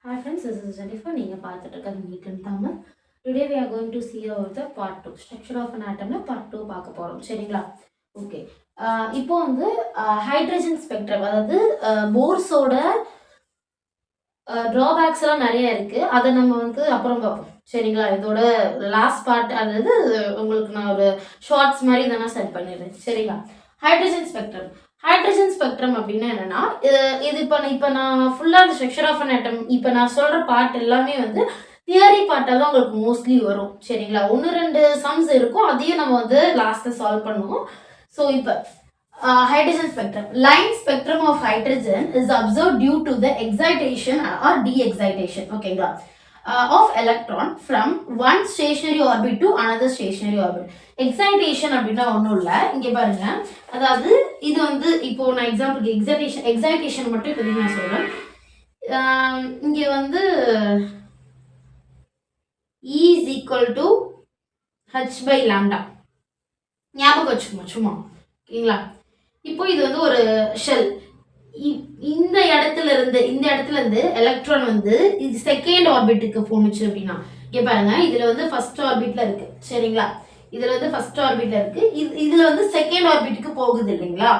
Hi friends, this is Jennifer. நீங்க பார்த்துட்டு இருக்கிறது NEET and Tamil. Today we are going to see about the part 2. Structure of an atom part 2 பார்க்க போறோம். சரிங்களா? Okay. இப்போ வந்து ஹைட்ரஜன் ஸ்பெக்ட்ரம், அதாவது போர்ஸோட ட்ராபேக்ஸ் எல்லாம் நிறைய இருக்கு. அதை நம்ம வந்து அப்புறம் பார்ப்போம். சரிங்களா? இதோட லாஸ்ட் பார்ட், அதாவது உங்களுக்கு நான் ஒரு ஷார்ட்ஸ் மாதிரி தானே செட் பண்ணிடுறேன். சரிங்களா? Hydrogen spectrum. ஹைட்ரஜன் ஸ்பெக்ட்ரம் அப்படின்னா என்னன்னா, இது இப்போ நான் ஃபுல்லாக அந்த ஸ்ட்ரக்சர் ஆஃப் அன் ஆட்டம், இப்போ நான் சொல்கிற பார்ட் எல்லாமே வந்து தியரி பார்ட்டாக தான் உங்களுக்கு மோஸ்ட்லி வரும். சரிங்களா? 1-2 சம்ஸ் இருக்கும், அதையும் நம்ம வந்து லாஸ்ட்டில் சால்வ் பண்ணுவோம். ஸோ இப்போ hydrogen spectrum. Line spectrum of hydrogen is observed due to the excitation or de-excitation, okay, of electron from one stationary orbit to another stationary orbit. Excitation அப்படின்னா ஒன்றும் இல்லை, இங்கே பாருங்க. அதாவது இது வந்து இப்போ நான் எக்ஸாம்பிளுக்கு எக்ஸைட்டேஷன் மட்டும் இப்போ நான் சொல்கிறேன். இங்கே வந்து E is equal to h by lambda ஞாபகம் வச்சுக்கோங்க சும்மா, ஓகேங்களா? இப்போ இது வந்து ஒரு ஷெல். இந்த இடத்துல இருந்து எலக்ட்ரான் வந்து இது செகண்ட் ஆர்பிட்டுக்கு போணுச்சு அப்படின்னா, இங்கே பாருங்க, இதுல வந்து ஃபர்ஸ்ட் ஆர்பிட்ல இருக்கு. சரிங்களா? இதுல வந்து ஃபர்ஸ்ட் ஆர்பிட்ல இருக்கு, இதுல வந்து செகண்ட் ஆர்பிட்டுக்கு போகுது இல்லைங்களா?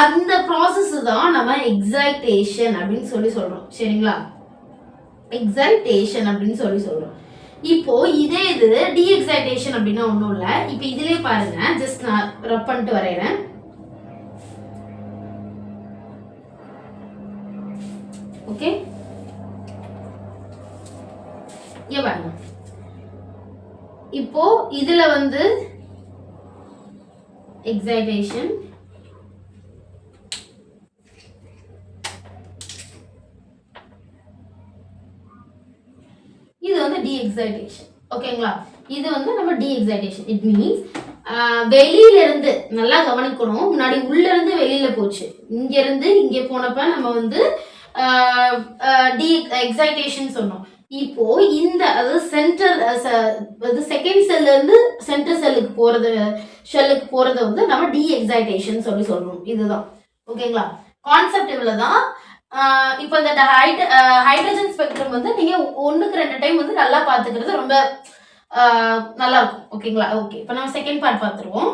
அந்த ப்ராசஸ் தான் நம்ம எக்ஸைட்டேஷன் அப்படின்னு சொல்லி சொல்றோம். சரிங்களா? எக்ஸைட்டேஷன் அப்படின்னு சொல்லி சொல்றோம். இப்போ இதே இது டி எக்ஸைட்டேஷன் அப்படின்னா ஒன்றும் இல்லை. இப்போ இதுலயே பாருங்க, ஜஸ்ட் நான் ரப் பண்ணிட்டு வரைகிறேன். ஓகே, இங்க பாருங்க. இப்போ இதுல வந்து எக்ஸைட்டேஷன், இது வந்து டி எக்ஸைட்டேஷன். ஓகேங்களா? இது வந்து நம்ம டி எக்ஸைட்டேஷன். இட் மீன்ஸ் வெளியில இருந்து, நல்லா கவனிக்கணும், முன்னாடி உள்ள இருந்து வெளியில போச்சு, இங்க இருந்து இங்க போனப்ப நம்ம வந்து டி எக்ஸைட்டேஷன் சொன்னோம். இப்போ இந்த அதாவது சென்டர் செகண்ட் செல்ல இருந்து சென்டர் ஷெல்லுக்கு போறத வந்து நம்ம டி எக்ஸைட்டேஷன் சொல்லி சொல்றோம். இதுதான், ஓகேங்களா? கான்செப்ட் இவ்வளவுதான். இப்போ இந்த ஹைட்ரஜன் ஸ்பெக்ட்ரம் வந்து நீங்க 1-2 டைம் வந்து நல்லா பாத்துக்கிறது ரொம்ப நல்லா இருக்கும். ஓகேங்களா? ஓகே, இப்போ நம்ம செகண்ட் பார்ட் பார்த்துருவோம்.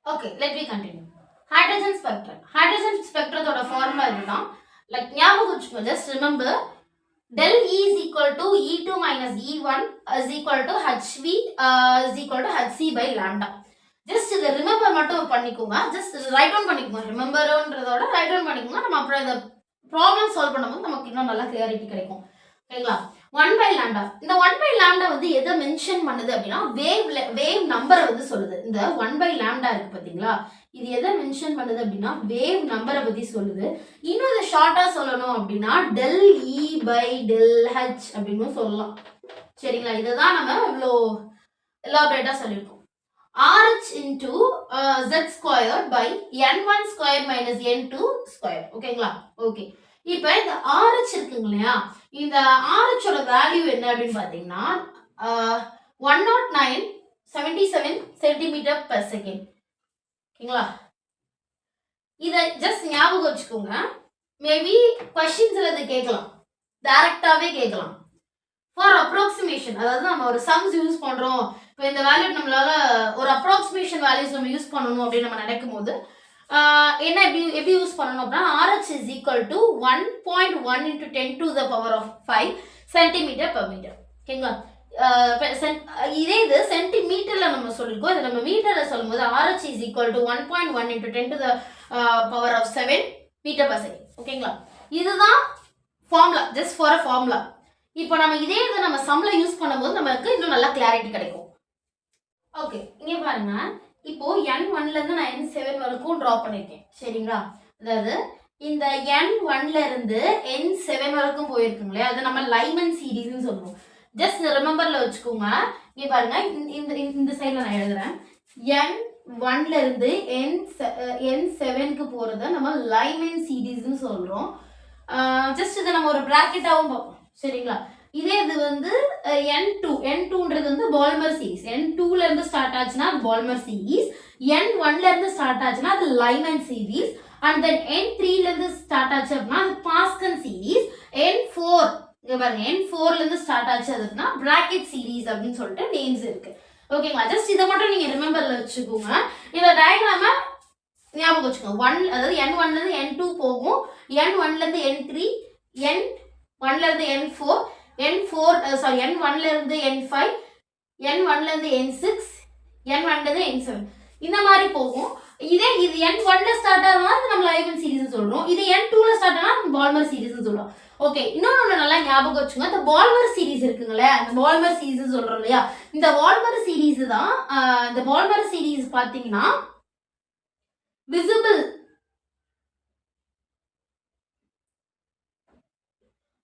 Okay, let me continue. Hydrogen spectrum. Hydrogen ஸ்பெக்ட்ரத்தோட ஃபார்முலா இதுதான். லைக் ஞாபகம் வச்சுக்கோ, just remember del E is equal to E2 minus E1 is equal to HV is equal to HC by lambda. Just இதை remember மட்டும் பண்ணிக்கோங்க, just write down பண்ணிக்கோங்க. ரிமெம்பர்ன்றதோட write down பண்ணிக்கோங்க. நம்ம அப்புறம் இந்த ப்ராப்ளம் சால்வ் பண்ணும்போது நமக்கு இன்னும் நல்லா கிளியாரிட்டி கிடைக்கும். ஓகேங்களா? 1 by lambda. இந்த 1 by lambda வந்து எதை மென்ஷன் பண்ணுது அப்படின்னா, வேவ் நம்பரை வந்து சொல்லுது. இந்த 1 by lambda இருக்கு பார்த்தீங்களா, இது எதை மென்ஷன் பண்ணுது அப்படின்னா வேவ் நம்பரை பத்தி சொல்லுது. இன்னும் இதை ஷார்ட்டா சொல்லணும் அப்படின்னா del E by del H அப்படின்னு சொல்லலாம். சரிங்களா? இதை தான் நம்ம இவ்வளோ எலாபரேட்டா சொல்லியிருக்கோம். RH into Z squared by N1 square minus N2 square. ஓகேங்களா? ஓகே, இப்போ இந்த RH இருக்குங்க இல்லையா, இந்த RH ஓட வேல்யூ என்ன அப்படின்னு பார்த்தீங்கன்னா 109.77 சென்டிமீட்டர் per second. ஓகேங்களா? இதை ஜஸ்ட் ஞாபகம் வச்சுக்கோங்க. மேபி கொஸ்டின்ஸ்ல இது கேட்கலாம், டைரக்டாவே கேட்கலாம். ஃபார் அப்ராக்சிமேஷன், அதாவது நம்ம ஒரு சம்ஸ் யூஸ் பண்றோம், இப்போ இந்த வேல்யூ நம்மளால ஒரு அப்ராக்சிமேஷன் வேல்யூஸ் நம்ம யூஸ் பண்ணணும் அப்படின்னு நம்ம நினைக்கும் போது என்ன எப்படி யூஸ் பண்ணணும் அப்படின்னா RH is equal to 1.1 into 10 to the power of 5 centimetre per meter. ஓகேங்களா? இதே இது சென்டிமீட்டர்ல நம்ம சொல்லிருக்கோம், இது நம்ம மீட்டர்ல சொல்லும்போது RH is equal to 1.1 into 10 to the power of 7 meter per second. ஓகேங்களா? இதுதான் formula, just for a formula. இப்போ நம்ம இதே இதை நம்ம சம்ல யூஸ் பண்ணும்போது நமக்கு இன்னும் நல்லா கிளாரிட்டி கிடைக்கும். ஓகே, இங்கே பாருங்க, இப்போ N1ல இருந்து நான் N7 வரைக்கும் ட்ரா பண்ணிருக்கேன். சரிங்களா? அதாவது இந்த N1ல இருந்து N7 வரைக்கும் போயிருக்குங்க இல்லையா, அது நம்ம லைமன் சீரீஸ்னு சொல்லுவோம். ஜஸ்ட் ரிமெம்பர்ல வச்சுக்கோங்க. இங்கே பாருங்க, இந்த சைட்ல நான் எழுதுறேன். N1ல இருந்து N7க்கு போறத நம்ம லைமன் சீரீஸ்னு சொல்றோம். ஜஸ்ட் இதை நம்ம ஒரு பிராக்கெட்டாவும் பார்ப்போம். சரிங்களா? இதே இது வந்து N2ன்றது வந்து பால்மர் சீரீஸ். N2ல இருந்து ஸ்டார்ட் ஆச்சுன்னா அது பால்மர் சீரீஸ், N1ல இருந்து ஸ்டார்ட் ஆச்சுன்னா அது லைமன் சீரீஸ். அண்ட் தென் N3லேருந்து ஸ்டார்ட் ஆச்சு அப்படின்னா அது பாஸ்கல் சீரீஸ். N4 இங்க பாருங்க N4லேருந்து ஸ்டார்ட் ஆச்சு அதுக்குன்னா பிராக்கெட் சீரீஸ் அப்படின்னு சொல்லிட்டு நேம்ஸ் இருக்கு. ஓகேங்களா, ஜஸ்ட் இதை மட்டும் நீங்கள் ரிமெம்பரில் வச்சுக்கோங்க. இந்த டயக்ராமை ஞாபகம் வச்சுக்கோங்க. அதாவது N1லேருந்து N2 போகும், N1லேருந்து N3, N1லேருந்து N4, N1லேருந்து N5, N1லேருந்து N6, N1லேருந்து N7 இந்த மாதிரி போகும். இது N1ல ஸ்டார்ட் ஆகுனா நம்ம லைமன் சீரீஸ் சொல்றோம். இது N2ல ஸ்டார்ட் ஆனா பால்மர் சீரீஸ் சொல்றோம். ஓகே, இன்னொன்று நல்லா ஞாபகம் வச்சுங்க. இந்த பால்மர் சீரீஸ் இருக்குங்களே, அந்த பால்மர் சீரீஸ் சொல்றோம் இல்லையா, இந்த பால்மர் சீரீஸ் தான். இந்த பால்மர் சீரீஸ் பார்த்தீங்கன்னா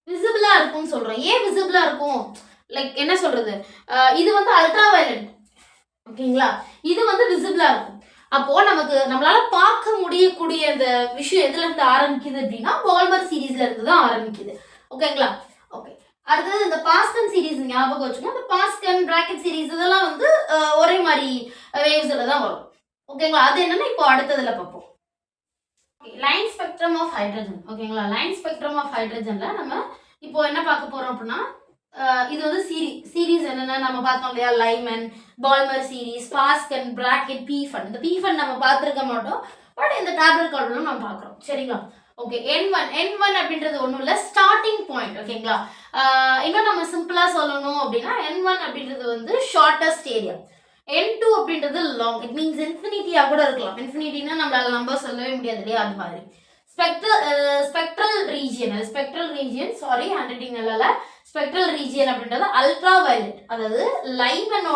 விசிபிளா இருக்கும்னு சொல்றோம். ஏன் விசிபிளா இருக்கும், லைக் என்ன சொல்றது, இது வந்து அல்ட்ரா வயலட். ஓகேங்களா, இது வந்து விசிபிளா இருக்கும். அப்போ நம்மளால பார்க்க முடியக்கூடிய அந்த விஷயம் எதுல இருந்து ஆரம்பிக்குது அப்படின்னா பால்மர் சீரீஸ்ல இருந்து தான் ஆரம்பிக்குது. ஓகேங்களா, ஓகே. அடுத்தது இந்த பாஸ்கன் சீரீஸ் ஞாபகம் வச்சுக்கோங்க. இந்த பாஸ்கன் பிராக்கெட் சீரீஸ் இதெல்லாம் வந்து ஒரே மாதிரி வேவ்ஸ்ல தான் வரும். ஓகேங்களா, அது என்னன்னா இப்போ அடுத்ததுல பார்ப்போம். Line spectrum of hydrogen. ஓகேங்களா, லைன் ஸ்பெக்ட்ரம் ஆஃப் ஹைட்ரஜன்ல நம்ம இப்போ என்ன பார்க்க போறோம் அப்படின்னா இது வந்து சீரீஸ் என்னென்ன நம்ம பார்த்தோம் இல்லையா, லைமன், பால்மர் சீரீஸ், பாஸ்கன், பிராக்கெட், பீஃபன். இந்த பீஃபன் நம்ம பார்த்துருக்க மாட்டோம், பட் இந்த டேப்லெட் கார்டுல நம்ம பார்க்குறோம். சரிங்களா, ஓகே. N1 அப்படின்றது ஒன்றும் இல்லை, ஸ்டார்டிங் பாயிண்ட். ஓகேங்களா, இன்னும் நம்ம சிம்பிளாக சொல்லணும் அப்படின்னா N1 அப்படின்றது வந்து ஷார்ட்டஸ்ட் ஏரியா, N2 அப்படின்றது லாங். இட் மீன்ஸ் இன்ஃபினிட்டியாக கூட இருக்கலாம். இன்ஃபினிட்டினா நம்மளால நம்பர் சொல்லவே முடியாது இல்லையா, அது மாதிரி. Spectral region sorry hand writing நல்லா. ஸ்பெக்ட்ரல் ரீஜியன் அப்படின்றது அல்ட்ரா வயலட். அதாவது லைமன்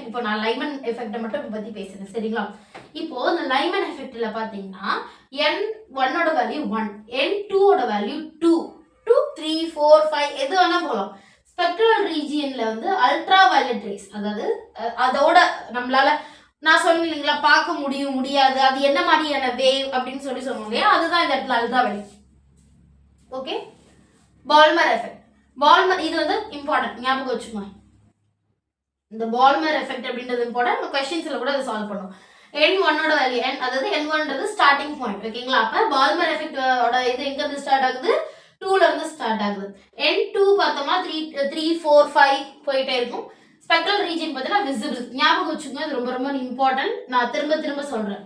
இப்போ நான் லைமன் எஃபெக்டை மட்டும் பற்றி பேசுகிறேன். சரிங்களா, இப்போ இந்த லைமன் எஃபெக்ட்ல பார்த்தீங்கன்னா N1ஓட வேல்யூ 1, N2ஓட வேல்யூ 2, 2, 3, 4, 5 எது வேணா போகலாம். ஸ்பெக்ட்ரல் ரீஜியன்ல வந்து அல்ட்ரா வயலட் ரேஸ், அதாவது அதோட நம்மளால நான் சொன்னேன் இல்லைங்களா பார்க்க முடியாது, அது என்ன மாதிரியான வேவ் அப்படின்னு சொல்லுவோம் இல்லையா, அதுதான் இந்த இடத்துல ultraviolet. Okay, Balmer effect. இது வந்து இம்பார்ட்டன்ட், ஞாபகம் வச்சுக்கோங்க. இந்த பால்மர் எஃபெக்ட் அப்படின்றது இம்பார்ட்டன்ட். கொஸ்டின்ஸ்ல கூட அதை சால்வ் பண்ணுவோம். N1ஓட வேல்யூ அதாவது N1ன்றது ஸ்டார்டிங் பாயிண்ட். ஓகேங்களா, அப்ப பால்மர் எஃபெக்டோட இது எங்க இருந்து ஸ்டார்ட் ஆகுது, 2ல இருந்து ஸ்டார்ட் ஆகுது. N2 பார்த்தோம்னா 3, 4, 5 போயிட்டே இருக்கும். ஸ்பெக்ட்ரல் ரீஜன் பார்த்தீங்கன்னா விசிபிள். ஞாபகம் வச்சுக்கோங்க, இது ரொம்ப ரொம்ப இம்பார்ட்டன்ட். நான் திரும்ப சொல்றேன்.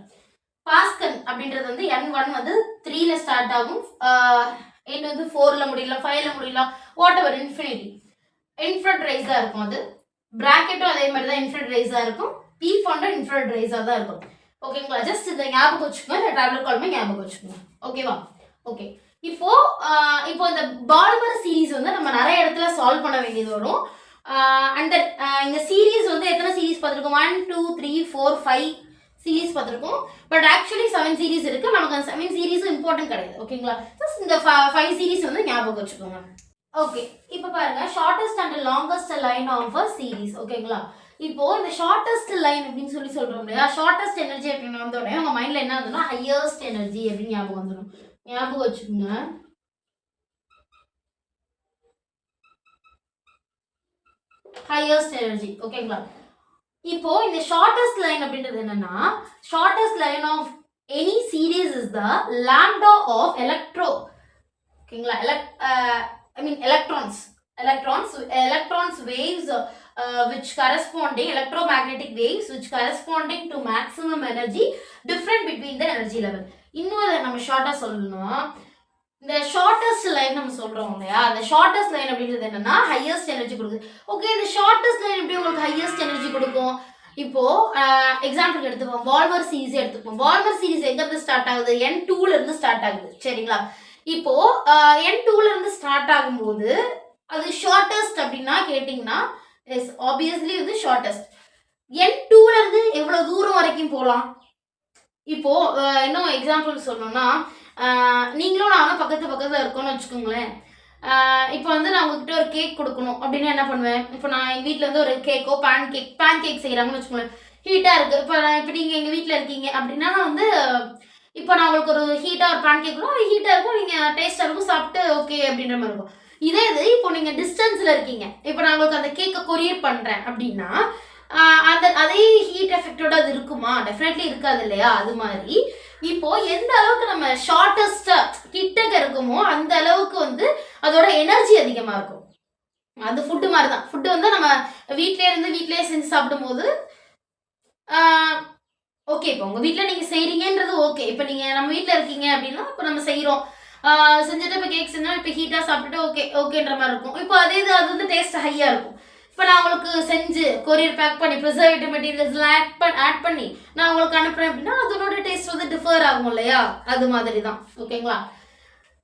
பாஸ்கன் அப்படின்றது வந்து N1 வந்து 3ல ஸ்டார்ட் ஆகும், N வந்து 4ல முடியலாம், 5ல முடியலாம், வாட் எவர், இன்ஃப்ராட் ரைஸா இருக்கும். அது பிராக்கெட்டும் அதே மாதிரி தான் இன்ஃப்ராட் ரைஸா இருக்கும், பீஃபண்டும் இன்ஃப்ராட் ரைஸா தான் இருக்கும். ஓகேங்களா, ஜஸ்ட் இதை ஞாபகம் வச்சுக்கோங்க, இந்த டேப்லெட் கால்மே ஞாபகம் வச்சுக்கோங்க. ஓகேவா, ஓகே. இப்போ இந்த பால்மர் சீரீஸ் வந்து நம்ம நிறைய இடத்துல சால்வ் பண்ண வேண்டியது வரும். அண்ட் இந்த சீரீஸ் வந்து எத்தனை சீரீஸ் பார்த்துருக்கோம், 1, 2, 3, 4, 5 சீரீஸ் பார்த்துருக்கோம். பட் ஆக்சுவலி 7 சீரீஸ் இருக்கு. நமக்கு அந்த 7 சீரீஸும் இம்பார்ட்டன்ட் கிடையாது. ஓகேங்களா, ஜஸ்ட் இந்த 5 சீரீஸ் வந்து ஞாபகம் வச்சுக்கோங்க. ஓகே, இப்போ பாருங்க, shortest and longest line of a series. ஓகேங்களா, இப்போ இந்த ஷார்ட்டஸ்ட் லைன் அப்படின்னு சொல்றோம் இல்லையா, ஷார்ட்டஸ்ட் எனர்ஜி அப்படின்னு வந்தோடனே உங்க மைண்ட்ல என்ன ஆகுதுன்னா ஹையஸ்ட் எனர்ஜி அப்படின்னு ஞாபகம் வந்துடும். ஞாபகம் வச்சுக்கோங்க. Highest energy. ஓகேங்களா, இப்போ இந்த ஷார்ட்டஸ்ட் லைன் அப்படின்றது என்னன்னா, shortest line of any series is the lambda of electro. ஓகேங்களா, electrons waves which corresponding electromagnetic waves which corresponding to maximum energy different between the energy level. இன்னும் நம்ம ஷார்ட்டா சொல்லணும்னா இந்த ஷார்ட்டஸ்ட் லைன் நம்ம சொல்றோம் இல்லையா, அந்த ஷார்ட்டஸ்ட் லைன் அப்படின்றது என்னன்னா ஹையஸ்ட் எனர்ஜி கொடுக்குது. ஓகே, இந்த ஷார்ட்டஸ்ட் லைன் எப்படி உங்களுக்கு ஹையஸ்ட் எனர்ஜி கொடுக்கும்? இப்போ எக்ஸாம்பிளுக்கு எடுத்துப்போம், பால்மர் சீரீஸ் எடுத்துப்போம். பால்மர் சீரீஸ் எங்க இருந்து ஸ்டார்ட் ஆகுது, N2ல இருந்து ஸ்டார்ட் ஆகுது. சரிங்களா, இப்போ N2ல இருந்து ஸ்டார்ட் ஆகும்போது அது ஷார்ட்டஸ்ட் அப்படின்னா கேட்டிங்கன்னா எஸ் ஆப்வியஸ்லி வந்து ஷார்ட்டஸ்ட். N2ல இருந்து எவ்வளவு தூரம் வரைக்கும் போகலாம்? இப்போ இன்னும் எக்ஸாம்பிள் சொல்லணும்னா நீங்களும் நானும் பக்கத்துல இருக்கோம்னு வச்சுக்கோங்களேன். இப்போ வந்து நான் உங்ககிட்ட ஒரு கேக் கொடுக்கணும் அப்படின்னா என்ன பண்ணுவேன், இப்போ நான் எங்கள் வீட்டில் வந்து ஒரு கேக்கோ பேன் கேக் செய்கிறாங்கன்னு வச்சுக்கோங்களேன். ஹீட்டாக இருக்குது. இப்போ நீங்கள் எங்கள் வீட்டில் இருக்கீங்க அப்படின்னா வந்து இப்போ நான் உங்களுக்கு ஒரு ஹீட்டாக ஒரு பேன் கேக் கொடுக்கும், ஹீட்டாக இருக்கும், நீங்கள் டேஸ்ட்டாக இருக்கும், சாப்பிட்டு ஓகே அப்படின்ற மாதிரி இருக்கும். இதே இது இப்போ நீங்கள் டிஸ்டன்ஸில் இருக்கீங்க, இப்போ நான் உங்களுக்கு அந்த கேக்கை கொரியர் பண்ணுறேன் அப்படின்னா அதே ஹீட் எஃபெக்டோட அது இருக்குமா? டெஃபினெட்லி இருக்காது இல்லையா? அது மாதிரி இப்போ எந்த அளவுக்கு நம்ம ஷார்ட்டஸ்டா கிட்டக்க இருக்குமோ அந்த அளவுக்கு வந்து அதோட எனர்ஜி அதிகமா இருக்கும். அது ஃபுட்டு மாதிரி தான். ஃபுட்டு வந்து நம்ம வீட்லயே செஞ்சு சாப்பிடும்போது ஓகே. இப்போ உங்க வீட்டில் நீங்க செய்றீங்கன்றது ஓகே. இப்போ நீங்க நம்ம வீட்டில் இருக்கீங்க அப்படின்னா இப்போ நம்ம செய்கிறோம் செஞ்சுட்டு இப்போ கேக் செஞ்சோம் இப்போ ஹீட்டாக சாப்பிட்டுட்டு ஓகேன்ற மாதிரி இருக்கும். இப்போ அதே இது அது வந்து டேஸ்ட் ஹையாக இருக்கும். இப்போ நான் உங்களுக்கு செஞ்சு கொரியர் பேக் பண்ணி ப்ரிசர்வேட்டிவ் மெட்டீரியல்ஸ்லாம் ஆட் பண்ணி நான் உங்களுக்கு அனுப்புறேன் அப்படின்னா அதனோட டேஸ்ட் வந்து டிஃபர் ஆகும் இல்லையா? அது மாதிரி தான். ஓகேங்களா?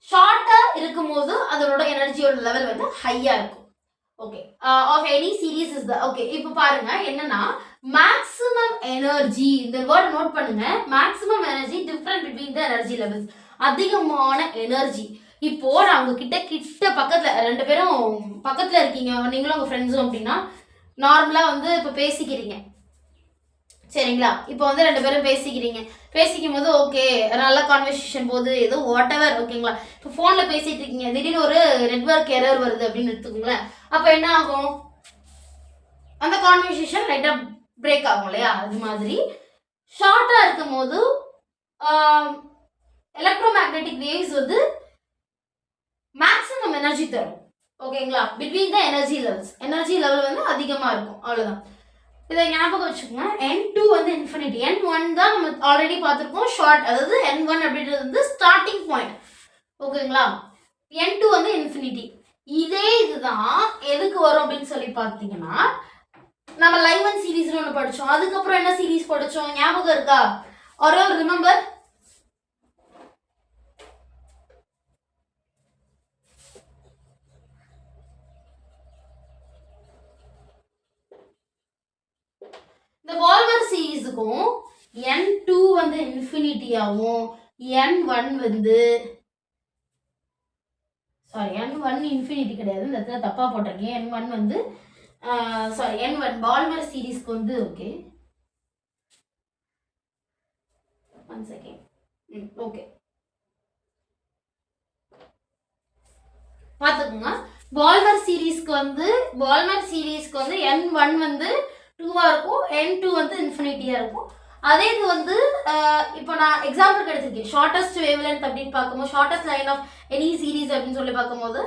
ஷார்ட்டாக இருக்கும்போது அதனோட எனர்ஜியோட லெவல் வந்து ஹையாக இருக்கும். Okay of any series is the okay. இப்போ பாருங்க என்னன்னா மேக்ஸிமம் எனர்ஜி, இந்த வேர்ட் நோட் பண்ணுங்க. Maximum energy different between the energy levels. அதிகமான எனர்ஜி. இப்போ நான் உங்ககிட்ட பக்கத்துல 2 பேரும் பக்கத்துல இருக்கீங்க, நீங்களும் உங்க ஃப்ரெண்ட்ஸும் அப்படின்னா நார்மலா வந்து இப்போ பேசிக்கிறீங்க சரிங்களா? இப்போ வந்து 2 பேரும் பேசிக்கும் போது ஓகே நல்ல கான்வர்சேஷன் போது ஏதோ வாட் எவர் ஓகேங்களா? இப்போ ஃபோனில் பேசிட்டு இருக்கீங்க, திடீர்னு ஒரு நெட்வொர்க் எரர் வருது அப்படின்னு எடுத்துக்கோங்களேன். அப்போ என்ன ஆகும்? அந்த கான்வர்சேஷன் லைட்டாக பிரேக் ஆகும் இல்லையா? அது மாதிரி ஷார்ட்டாக இருக்கும் போது எலக்ட்ரோமேக்னெட்டிக் வேவ்ஸ் வந்து மேக்ஸிமம் எனர்ஜி தரும். ஓகேங்களா? பிட்வீன் த எனர்ஜி லெவல் வந்து அதிகமாக இருக்கும். அவ்வளோதான். இதை ஞாபகம் வச்சுக்கோங்க. N2 வந்து இன்ஃபினிட்டி. N1 தான் நம்ம ஆல்ரெடி பார்த்துருக்கோம் ஷார்ட். அதாவது N1 அப்படின்றது வந்து ஸ்டார்டிங் பாயிண்ட். ஓகேங்களா? N2 வந்து இன்ஃபினிட்டி. இதே இதுதான் எதுக்கு வரும் அப்படின்னு சொல்லி பார்த்தீங்கன்னா நம்ம லைவன் சீரீஸ்னு ஒன்று படித்தோம். அதுக்கப்புறம் என்ன சீரீஸ் படித்தோம் ஞாபகம் இருக்கா? ஒரு ரிமெம்பர்? இந்த வால்மர் சீரீஸுக்கும் N2 வந்து இன்ஃபினிட்டியாகவும் N1 வந்து N1 இன்ஃபினிட்டி கிடையாது, இந்த இடத்துல தப்பாக போட்டிருக்கேன். N1 வந்து N1 பால்மர் சீரீஸ்க்கு வந்து ஓகே 1 செகண்ட் ஓகே பார்த்துக்கோங்க. பால்மர் சீரீஸ்க்கு வந்து N1 வந்து 2-ஆக இருக்கும், N2 வந்து இன்ஃபினிட்டியாக இருக்கும். அதே இது வந்து இப்போ நான் எக்ஸாம்பிளுக்கு எடுத்திருக்கேன். ஷார்ட்டஸ்ட் வேவ்லென்த் அப்படின்னு பார்க்கும்போது shortest line of any series அப்படின்னு சொல்லி பார்க்கும்போது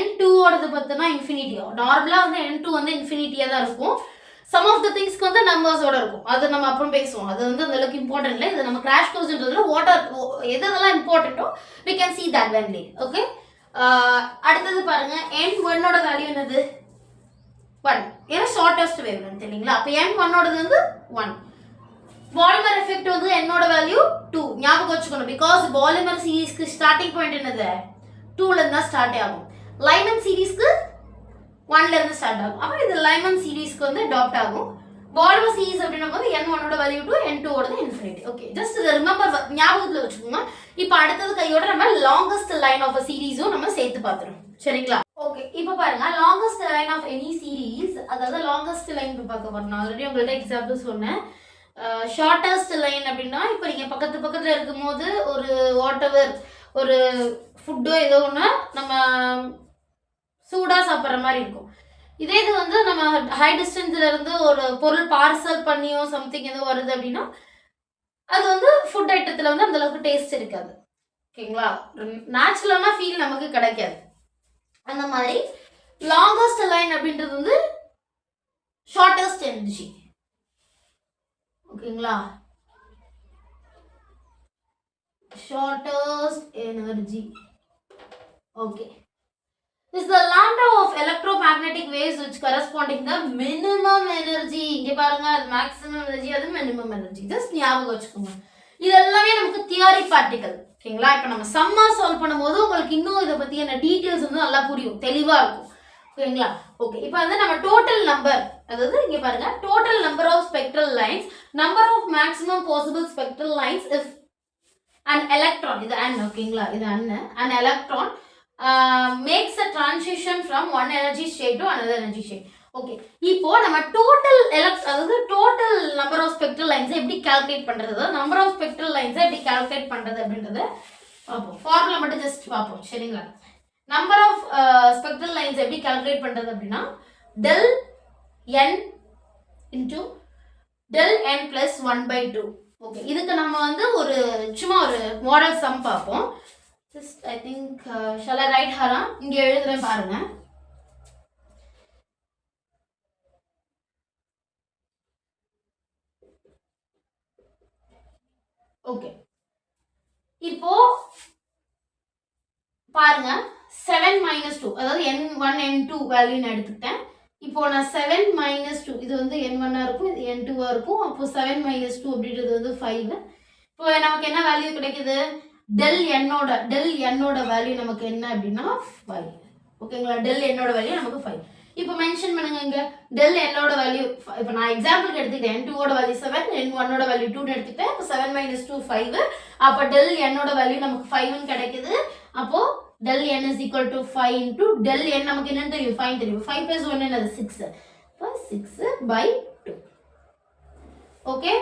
N2ஓடது பார்த்தோன்னா இன்ஃபினிட்டியாக நார்மலாக வந்து N2 வந்து இன்ஃபினிட்டியாக தான் இருக்கும். சம் ஆஃப் த திங்ஸ்க்கு வந்து நம்பர்ஸோட இருக்கும். அது நம்ம அப்புறம் பேசுவோம். அது வந்து அந்த அளவுக்கு இம்பார்ட்டன்ட் இல்லை. இது நம்ம கிராஷ் கோர்ஸ்ன்றதுல எதெல்லாம் இம்பார்ட்டண்ட்டோ we can see that when later. Okay. அடுத்தது பாருங்க N1ஓட வேல்யூ என்னது? 1. ஏன்னா ஷார்ட்டஸ்ட் வேவ்லென்த் இல்லைங்களா? அப்போ N1ஓடது வந்து 1. பாலிமர் எஃபெக்ட் வந்து என்னோட வேல்யூ 2. ஞாபகம் வச்சுக்கணும். பிகாஸ் பாலிமர் சீரீஸ்க்கு ஸ்டார்டிங் பாயிண்ட் என்னது? 2லேருந்து தான் ஸ்டார்ட் ஆகும். லைமன் சீரீஸ்க்கு 1லேருந்து ஸ்டார்ட் ஆகும். அப்போ இது லைமன் சீரீஸ்க்கு வந்து அடாப்ட் ஆகும். பாலிமர் சீரீஸ் அப்படின்னா வந்து N1ஓட வேல்யூ 2, N2ஓடது இன்ஃபினிட்டி. ஓகே, ஜஸ்ட் இதை ரிமெம்பர் ஞாபகத்தில் வச்சுக்கோங்க. இப்போ அடுத்தது கையோட நம்ம லாங்கஸ்ட் லைன் ஆஃப் அ சீரீஸும் நம்ம சேர்த்து பார்த்துரும். சரிங்களா? ஓகே, இப்போ பாருங்க longest line of any series, அதாவது லாங்கஸ்ட் லைன் பார்க்க போறோம். ஆல்ரெடி உங்கள்கிட்ட எக்ஸாம்பிள் சொன்னேன். ஷார்ட்டஸ்ட் லைன் அப்படின்னா இப்போ நீங்கள் பக்கத்தில் இருக்கும்போது ஒரு வாட் எவர் ஒரு ஃபுட்டோ ஏதோ ஒன்று நம்ம சூடாக சாப்பிட்ற மாதிரி இருக்கும். இதே இது வந்து நம்ம ஹை டிஸ்டன்ஸில் இருந்து ஒரு பொருள் பார்சல் பண்ணியோ சம்திங் ஏதோ வருது அப்படின்னா அது வந்து ஃபுட் ஐட்டத்தில் வந்து அந்தளவுக்கு டேஸ்ட் இருக்காது. ஓகேங்களா? நேச்சுரலான ஃபீல் நமக்கு கிடைக்காது. அந்த மாதிரி லாங்கஸ்ட் லைன் அப்படின்றது வந்து ஷார்ட்டஸ்ட் எனர்ஜி. ஓகேங்களா? Shortest energy. Okay, is the lambda of electromagnetic waves which corresponding the minimum energy. இங்க பாருங்க அது maximum energy, அது minimum energy. ஜஸ்ட் ஞாபகம் வச்சுக்கோங்க. இது எல்லாமே நமக்கு தியரி பார்ட்டிகல். ஓகேங்களா? இப்போ நம்ம சம்மா சால்வ் பண்ணும்போது உங்களுக்கு இன்னும் இதை பற்றியான டீட்டெயில்ஸ் வந்து நல்லா புரியும், தெளிவாக இருக்கும். ஓகேங்களா? ஓகே, இப்போ வந்து நம்ம டோட்டல் நம்பர், அதாவது இங்கே பாருங்க total number of spectral lines, number of maximum possible spectral lines if an electron, இது n, ஓகேங்களா? இது an electron makes a transition from one energy state to another energy state. Okay, இப்போ நம்ம total அதாவது total number of spectral லைன்ஸை எப்படி calculate பண்ணுறது, number of spectral லைன்ஸை எப்படி calculate பண்ணுறது அப்படின்றத பார்ப்போம். ஃபார்முலா மட்டும் ஜஸ்ட் பார்ப்போம். சரிங்களா? நம்பர் ஆஃப் ஸ்பெக்ட்ரல் லைன்ஸ் எப்படி கால்குலேட் பண்ணுறது அப்படின்னா del n into del n plus 1/2. Okay, இதுக்கு நம்ம வந்து ஒரு சும்மா ஒரு மாடல் சம் பார்ப்போம். Just I think shall I write here, இங்கே எழுதுறேன் பாருங்க. ஓகே, இப்போ பாருங்க 7 - 2, அதாவது n1 n2 வேல்யூ நான் எடுத்துக்கிட்டேன். இப்போ நான் 7 - 2, இது வந்து n1 இருக்கும், இது n2 இருக்கும். அப்போ 7 - 2 அப்படின்றது வந்து 5. இப்போ நமக்கு என்ன வேல்யூ கிடைக்குது? del n-ஓட வேல்யூ நமக்கு என்ன அப்படின்னா 5. ஓகேங்களா? del n-ஓட வேல்யூ நமக்கு 5. இப்போ மென்ஷன் பண்ணுங்க இங்க del n-ஓட வேல்யூ. இப்போ நான் எக்ஸாம்பிளுக்கு எடுத்துக்கிட்டேன், n2ஓட வேல்யூ 7, n1ஓட வேல்யூ 2ன்னு எடுத்துக்கிட்டேன். அப்போ 7 - 2 5. அப்போ del n-ஓட வேல்யூ நமக்கு 5ன்னு கிடைக்குது. அப்போ del n is equal to 5 into del n நமக்கு என்னன்னு தெரியும்? 5 தெரியும். 5 plus 1 என்னது? 6. அப்போ 6/2. ஓகே,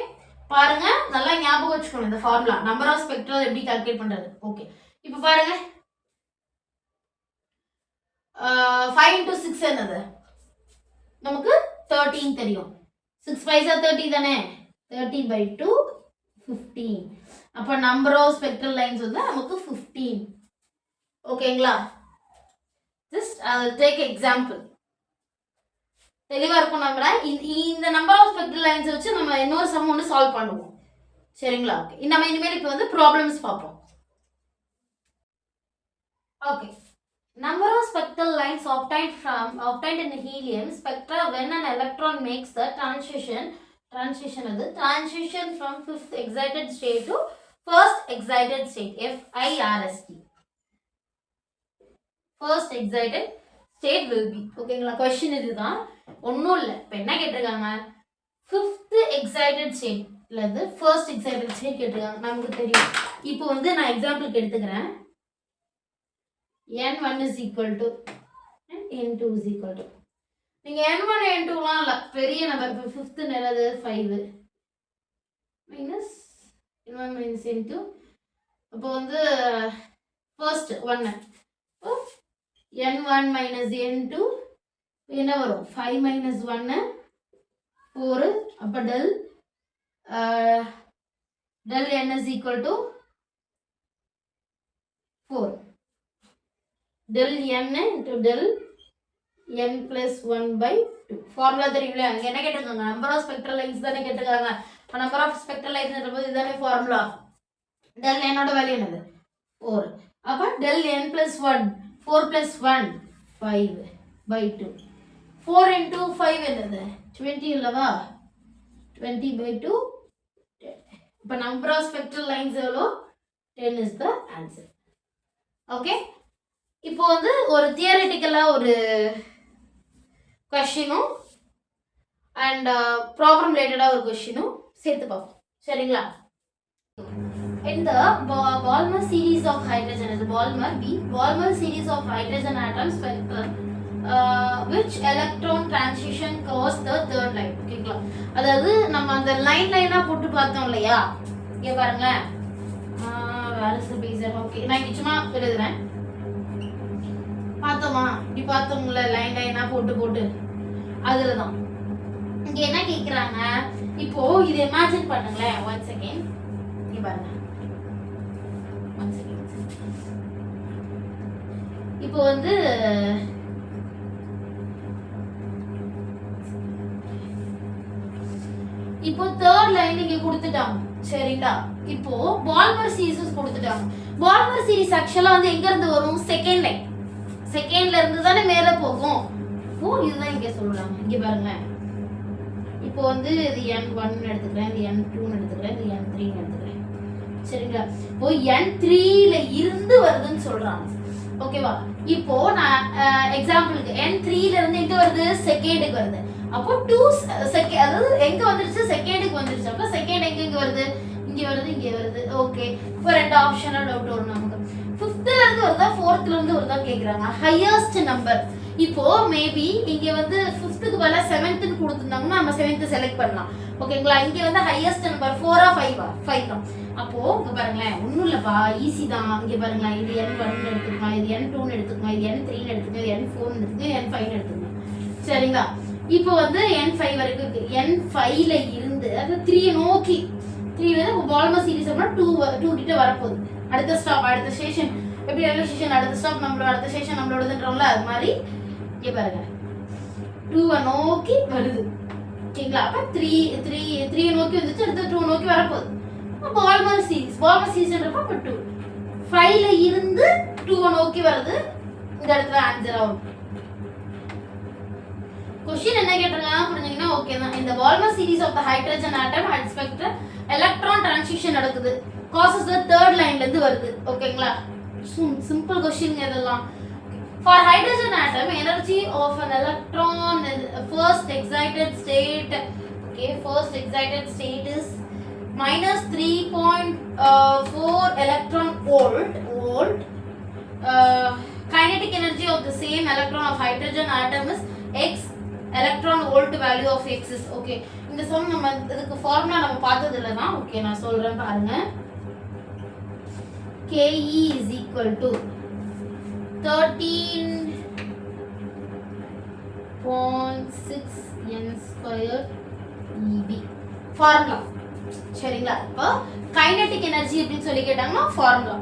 பாருங்க, நல்லா ஞாபகம் வச்சுக்கணும் இந்த ஃபார்முலா. நம்பர் ஆஃப் ஸ்பெக்ட்ரல் எப்படி கால்குலேட் பண்றது? ஓகே, இப்போ பாருங்க 5 into 6 என்னது? நமக்கு 13 தெரியும். 6 5 30 தானே? 30/2 15. அப்போ நம்பர் ஆஃப் ஸ்பெக்ட்ரல் லைன்ஸ் வந்து நமக்கு 15. ஓகேங்களா? Just I will take example. தெளிவா இருக்கும். நம்ம இந்த நம்பர் ஆஃப் ஸ்பெக்ட்ரல் லைன்ஸ் வச்சு நம்ம இன்னொரு சம் ஒன்று சால்வ் பண்ணுவோம். சரிங்களா? ஓகே, நம்ம இனிமேல் இப்போ வந்து ப்ராப்ளம்ஸ் பார்ப்போம். Okay, number of spectral lines obtained in helium spectra when an electron makes the transition from fifth excited state to first excited state, FIRST. First excited state will be. ஓகேங்களா? Question இதுதான், ஒன்றும் இல்லை. இப்போ என்ன கேட்டிருக்காங்க? Fifth excited ஸ்டேட்ல இருந்து first excited state கேட்டிருக்காங்க. நமக்கு தெரியும். இப்போ வந்து நான் எக்ஸாம்பிளுக்கு எடுத்துக்கிறேன். n1 is equal to and n2 is equal to. நீங்க n1 n2லாம் இல்ல, பெரிய நம்பர். இப்போ ஃபிஃப்த் என்னது? 5 minus n1 minus n2. அப்போ வந்து ஃபர்ஸ்ட் 1. அப்போ n1 minus n2 என்ன வரும்? 5 minus 1 4. அப்போ del n is equal to 4. del n into del n plus 1/2. Formula தெரியும்ல? அங்க என்ன கேட்டிருக்காங்க? நம்பர் ஆஃப் ஸ்பெக்ட்ரல் லைன்ஸ் தானே கேட்டிருக்காங்க. இப்போ நம்பர் ஆஃப் ஸ்பெக்ட்ரல் லைன்ஸ் போது இதுதானே ஃபார்முலா. del n ஓட வேல்யூ என்னது? 4. அப்போ del n plus 1, 4 plus 1 5/2. 4 into 5 என்னது? 20 இல்லவா? 20/2 10. இப்போ நம்பர் ஆஃப் ஸ்பெக்ட்ரல் லைன்ஸ் எவ்வளோ? 10 is the answer. ஓகே, இப்போ வந்து ஒரு தியரிட்டிக்கலா ஒரு கொஸ்டினும் அண்ட் ப்ராப்ளம் ரிலேட்டடா ஒரு கொஸ்டினும் சேர்த்து பார்ப்போம். சரிங்களா? In the Balmer series of hydrogen, the Balmer series of hydrogen atoms spectrum, which electron transition cause the third line. ஓகேங்களா? அதாவது நம்ம அந்த லைனா போட்டு பார்த்தோம் இல்லையா? இங்க பாருங்க, வேற பேசர். ஓகே, நான் இங்க சும்மா எழுதுறேன். பார்த்தோமா? இப்படி பார்த்தோம்ல, லைனா போட்டு அதுலதான் இங்க என்ன கேக்குறாங்க? இப்போ இது இமேஜின் பண்ணுங்களேன். ஒன் செகண்ட், இங்க பாருங்க. இப்போ வந்து இப்போ தேர்ட் லைன் இங்க கொடுத்துட்டாங்க. சரிங்களா? இப்போ பால்மர் சீரிஸ் கொடுத்துட்டாங்க. பால்மர் சீரிஸ் ஆக்சுவலா வந்து எங்க இருந்து வரும்? Second line. செகண்ட்ல இருந்து தானே மேல போகும். ஓ, இதுதான் இங்க சொல்றாங்க. இங்க பாருங்க, இப்போ வந்து இது n1 எடுத்துக்கிறேன், இது n2 எடுத்துக்கிறேன், இது n3 எடுத்துக்கிறேன். சரிங்களா? இப்போ n3ல இருந்து வருதுன்னு சொல்றாங்க. ஓகேவா? இப்போ நான் எக்ஸாம்பிளுக்கு n3ல இருந்து எங்க வருது? செகண்டுக்கு வருது. அப்போ 2 செகண்ட், அதாவது எங்க வந்துருச்சு? செகண்டுக்கு வந்துருச்சு. அப்போ செகண்ட் எங்க வருது? இங்க வருது, இங்க வருது. ஓகே, இப்போ ரெண்டு ஆப்ஷனா டவுட் வரும் நமக்கு. 5th இருந்து வருதா 4th இருந்து வருதா கேக்குறாங்க. Highest number. இப்போ மேபி இங்க வந்து 5th பதிலா 7th ன்னு கொடுத்திருந்தாங்கன்னா நம்ம 7th செலக்ட் பண்ணலாம். ஓகேங்களா? இங்க வந்து ஹையஸ்ட் நம்பர் 4 ஆ 5 ஆ? 5 தான். அப்போ இங்க பாருங்களேன், ஒண்ணும் இல்லப்பா, ஈஸி தான். இங்க பாருங்களேன், இது n1 ன்னு எடுத்துக்கலாம், இது n2 ன்னு எடுத்துக்கலாம், இது n3 ன்னு எடுத்துக்கலாம், இது n4 ன்னு எடுத்துக்கலாம், n5 ன்னு எடுத்துக்கலாம். சரிங்களா? இப்போ வந்து n5 வரைக்கும் இருக்கு. n5ல இருந்து அது 3 நோக்கி 3 பாலிமர் சீரிஸ் அப்படின்னா 2 கிட்ட வரப்போகுது. அடுத்த ஸ்டாப் அடுத்த ஸ்டேஷன் எப்படி ரயில்வே ஸ்டேஷன் அடுத்த ஸ்டாப் நம்மளோட அடுத்த ஸ்டேஷன் நம்மளோடதுன்றோம்ல அது மாதிரி இங்கே பாருங்க 2 நோக்கி வருது. ஓகேங்களா? அப்போ 3 நோக்கி வந்துச்சு, அடுத்த 2 நோக்கி வரப்போகுது. பாலிமர் சீரிஸ்ன்றப்போ இப்போ 2 5ல இருந்து 2 நோக்கி வருது. இந்த இடத்துல ஆன்சர் ஆகும். क्वेश्चन என்ன கேட்டிருக்காங்க புரிஞ்சீங்கன்னா ஓகே தான். இந்த Balmer series of the hydrogen atom at spectrum electron transition நடக்குது. causes the third லைன்ல இருந்து வருது. ஓகேங்களா? சிம்பிள் क्वेश्चन இதெல்லாம். For hydrogen atom energy of an electron in first excited state, okay, first excited state is minus 3.4 electron volt. Kinetic energy of the same electron of hydrogen atom is x electron volt value of x is okay. இந்த some நம்ம இதுக்கு formula நம்ம பார்த்தது இல்லனா okay நான் சொல்றேன் பாருங்க. Ke is equal to 13.6 n square ev formula. சரிங்களா? இப்போ கைனெடிக் எனர்ஜி எப்படி சொல்லி கேட்டாங்கன்னா formula.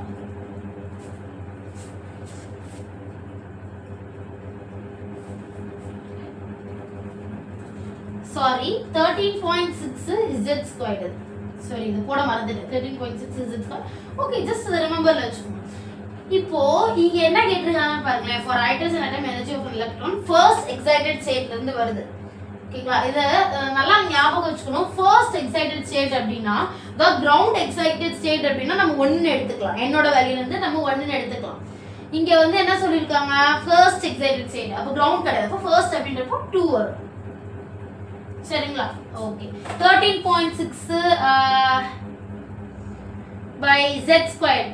Sorry 13.6 z squared. Sorry இது போட மறந்துட்டேன். 13.6 z squared. ஓகே ஜஸ்ட் அதை ரிமெம்பர்ல வச்சுக்கோங்க. இப்போ இங்க என்ன கேட்டிருக்காங்க பாருங்களேன். For hydrogen atom energy of an electron first excited stateல இருந்து வருது. ஓகேங்களா? இத நல்லா ஞாபகம் வச்சுக்கணும். first excited state அப்படினா the ground excited state அப்படினா நம்ம 1 எடுத்துக்கலாம். என்னோட வேல்யூல இருந்து நம்ம 1 எடுத்துக்கலாம். இங்க வந்து என்ன சொல்லிருக்காங்க first excited state. அப்ப ground கிடையாது. அப்ப first அப்படின்றப்போ 2 வரும். சரிங்களா? Okay 13.6 by z squared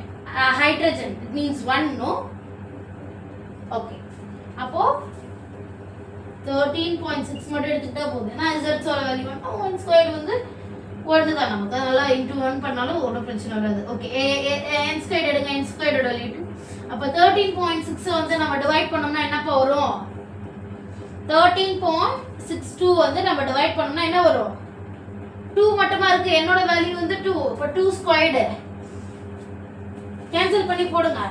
hydrogen it means 1 no. Okay அப்போ 13.6 மட்டும் எடுத்துட்டா போதும். நான் z ஓட வேல்யூ வந்து 1 ஸ்கொயர் வந்து 1 தான் நமக்கு. அதனால into 1 பண்ணாலும் ஒன்றும் பிரச்சனை வராது. ஓகே n ஸ்கொயர் எடுங்க. n ஸ்கொயர் ஓட வேல்யூ 2. அப்ப 13.6 வந்து நம்ம டிவைட் பண்ணோம்னா என்னப்பா வரும்? 13.62 வந்து நம்ம டிவைட் பண்ணோம்னா என்ன வரும்? 2 மட்டுமா இருக்கு. என்னோட வேல்யூ வந்து 2. அப்ப 2 ஸ்கொயர்டு கேன்சல் பண்ணி போடுங்க.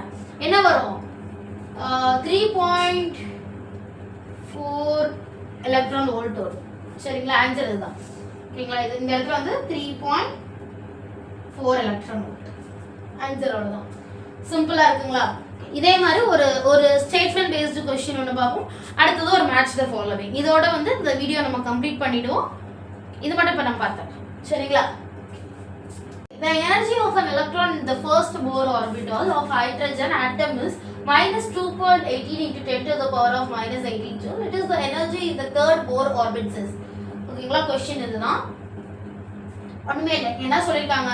என்ன வரும்? 3.4 எலக்ட்ரான் வோல்ட் வரும். சரிங்களா? ஆன்சர் இதுதான். ஓகேங்களா? இது இந்த இடத்துல வந்து 3.4 எலக்ட்ரான் வோல்ட். ஆன்சர் அவ்வளவுதான். சிம்பிளா இருக்குங்களா? இதே மாதிரி ஒரு ஸ்டேட்மென்ட் பேஸ்டு क्वेश्चन ஒன்னு பாப்போம். அடுத்து ஒரு மேட்ச் தி ஃபாலோவிங். இதோட வந்து இந்த வீடியோ நம்ம கம்ப்ளீட் பண்ணிடுவோம். இது மட்டும் இப்ப நம்ம பார்த்தோம். சரிங்களா? The energy of an electron in the first Bohr orbital of hydrogen atom is minus 2.18 into 10 to the power of minus 18 joule. It is the energy in the third Bohr orbit says. ஓகேங்களா? Question இதுதான். ஒண்ணுமே இல்ல. என்ன சொல்லிருக்காங்க?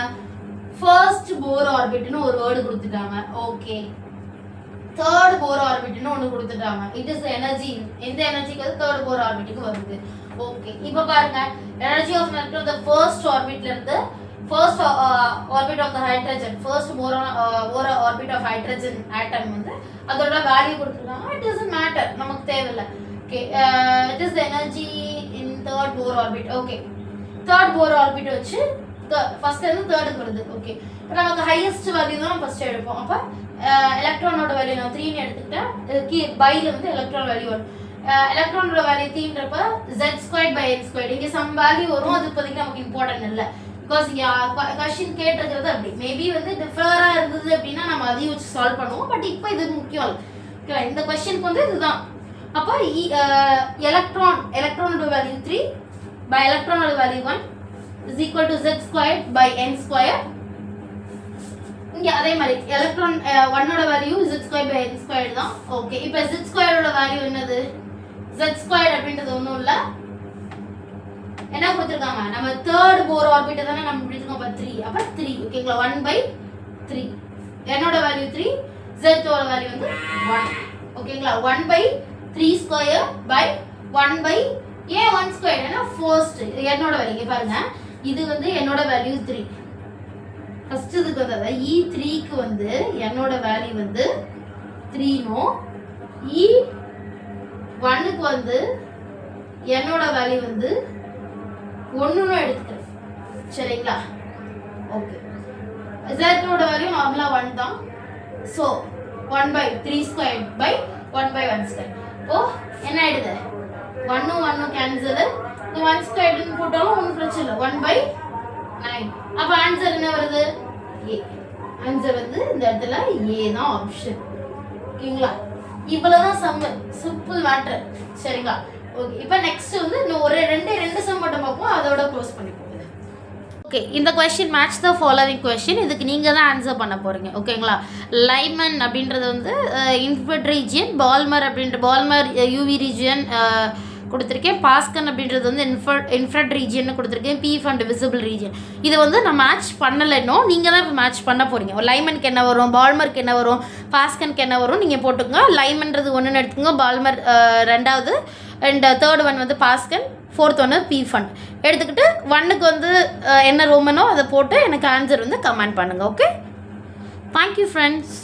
first Bohr orbit னு ஒரு word கொடுத்துட்டாங்க. Okay third Bohr orbit னு ஒன்னு கொடுத்துட்டாங்க. it is the energy. எந்த எனர்ஜிக்கு அது third Bohr orbitக்கு வருது. ஓகே இப்போ பாருங்க energy of an electron the first orbitல இருந்து first orbit of the hydrogen first Bohr orbit of hydrogen atom வந்து அதோட வேல்யூ கொடுத்திருக்காங்க. it doesn't matter நமக்கு தேவையில்லை. Okay it is the energy in third Bohr orbit. Okay third Bohr orbit வச்சு first இருந்து தேர்டுக்கு வருது. Okay இப்போ நமக்கு ஹையஸ்ட் வேல்யூ தான் நம்ம ஃபர்ஸ்ட் எடுப்போம். அப்ப எலக்ட்ரானோட வேல்யூ நான் 3 ன்னு எடுத்துக்கிட்டேன். பைல வந்து எலக்ட்ரான் வேல்யூ வரும். எலக்ட்ரானோட வேல்யூ 3ன்றப்ப z² by n². இங்க சம் வேல்யூ வரும். அது இப்போதைக்கு நமக்கு இம்பார்ட்டன்ட் இல்ல. பிகாஸ் क्वेश्चन கேட்டிருக்கிறது அப்படி. மேபி வந்து டிஃபரரா இருந்தது அப்படின்னா நம்ம அதையும் வச்சு சால்வ் பண்ணுவோம். பட் இப்போ இது முக்கியம் இல்ல. ஓகே இந்த क्वेश्चनக்கு வந்து இதுதான். அப்ப எலக்ட்ரானோட வேல்யூ 3 by எலக்ட்ரானோட value 1 is equal to z² by n². இங்க அதே மாதிரி எலக்ட்ரான் 1 ஓட வேல்யூ z² by n² தான். ஓகே இப்போ z² ஓட வேல்யூ என்னது? z² அப்படின்றது ஒண்ணும் இல்ல. என்ன கொடுத்திருக்காங்க? நம்ம தேர்ட் Bohr orbit தான நம்ம பிடிச்சிருக்கோம். அப்ப 3. அப்ப 3 ஓகேங்களா? 1/3. என்னோட வேல்யூ 3, z ஓட வேல்யூ வந்து 1. ஓகேங்களா? 1/3² by 1 ஏன் 1² ஏன்னா ஃபர்ஸ்ட் என்னோட வேல்யூ இங்க பாருங்க. இது வந்து என்னோட வேல்யூ 3. ஃபர்ஸ்ட் இதுக்கு வந்து E3 க்கு வந்து என்னோட வேல்யூ வந்து 3 நோ. E1 க்கு வந்து என்னோட வேல்யூ வந்து 1 நோ எடுத்துக்கிறேன். சரிங்களா? ஓகே, zோட வேல்யூ நார்மலாக 1 தான். ஸோ 1/3² இப்போ என்ன ஆயிடுது, 1 கேன்சல், இந்த 1² போட்டாலும் ஒன்றும் பிரச்சனை இல்லை, 1/9. அப்போ ஆன்சர் என்ன வருது, ஏ. ஆன்சர் வந்து இந்த இடத்துல ஏ தான் ஆப்ஷன். ஓகேங்களா, இவ்வளோதான் சம்மு, சிம்பிள் மேட்டர். சரிங்களா, ஓகே. இப்போ நெக்ஸ்ட் வந்து இன்னும் ஒரு ரெண்டு சம் மட்டும் பார்ப்போம், அதோட க்ளோஸ் பண்ணிப்போம். ஓகே, இந்த question match the following question. இதுக்கு நீங்கள் தான் ஆன்சர் பண்ண போகிறீங்க. ஓகேங்களா, லைமன் அப்படின்றது வந்து இன்ஃப்ரட் ரீஜியன், பால்மர் யூவி ரீஜியன் கொடுத்துருக்கேன். பாஸ்கன் அப்படின்றது வந்து இன்ஃப்ரட் ரீஜியன் கொடுத்துருக்கேன். Beef and visible region. இது வந்து நான் மேட்ச் பண்ணலைன்னோ, நீங்கள் தான் இப்போ மேட்ச் பண்ண போகிறீங்க. லைமனுக்கு என்ன வரும், பால்மருக்கு என்ன வரும், பாஸ்கனுக்கு என்ன வரும் நீங்கள் போட்டுக்கோங்க. லைமன்றது ஒன்றுன்னு எடுத்துக்கோங்க, பால்மர் ரெண்டாவது, அண்ட் தேர்ட் ஒன் வந்து பாஸ்கன், ஃபோர்த் ஒன்று பீஃபண்ட் எடுத்துக்கிட்டு 1க்கு வந்து என்ன ரோமனோ அதை போட்டு எனக்கு ஆன்சர் வந்து கமெண்ட் பண்ணுங்கள். Okay, thank you friends.